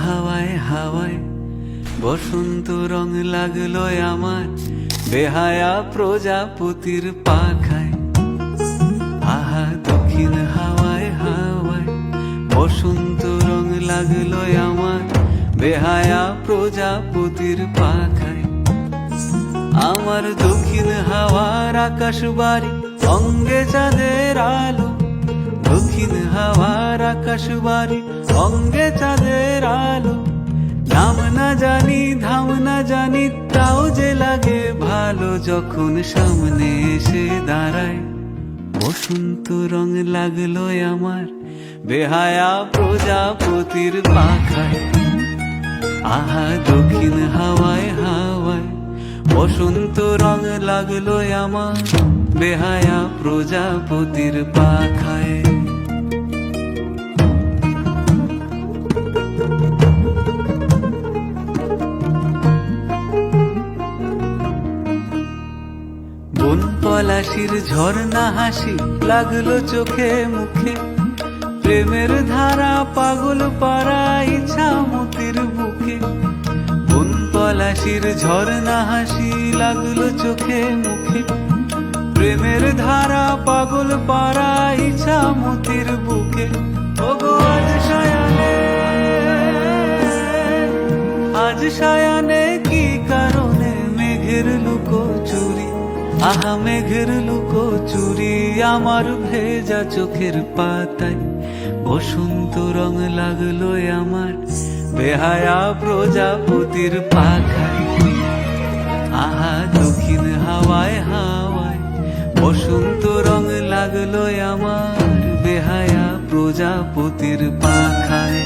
হাওয়ায় হাওয়ায় বসন্ত রং লাগলো আমার বেহায়া প্রজাপতির পাখায়। আহা দক্ষিণ হাওয়ায় হাওয়ায় বসন্ত রং লাগলো আমার বেহায়া প্রজাপতির পাখায়। আমার দক্ষিণ হাওয়ার আকাশ বাড়ি অঙ্গে চাঁদের আলো, দক্ষিণ হাওয়ার আকাশ বাড়ি অঙ্গে চাঁদের আলো। নাম না জানি ধাম না জানি তাও যে লাগে ভালো যখন সামনে এসে দাঁড়ায়। বসন্ত রং লাগলো আমার বেহায়া প্রজাপতির পাখায়। আহা দক্ষিণ হাওয়ায় হাওয়ায় বসন্ত রং লাগলো আমার বেহায়া প্রজাপতির পাখায়। বন পলাশির ঝর্ণা হাসি লাগলো চোখে মুখে, প্রেমের ধারা পাগল পাড়া ইচ্ছা মতির বুকে। বন পলাশির ঝর্ণা হাসি লাগলো চোখে মুখে, প্রেমের ধারা পাগল পাড়া ইচ্ছা মতির বুকে। ওগো আজ সায়ানে, আজ সায়ানে কি কারণে মেঘের লুকোচুরি, আহা মেঘের লুকোচুরি আমার ভেজা চোখের পাতায়। বসন্ত রং লাগলো আমার বেহায়া প্রজাপতির পাখায়। আহা দক্ষিণ হাওয়ায় হাওয়ায় বসন্ত রং লাগলো আমার বেহায়া প্রজাপতির পাখায়।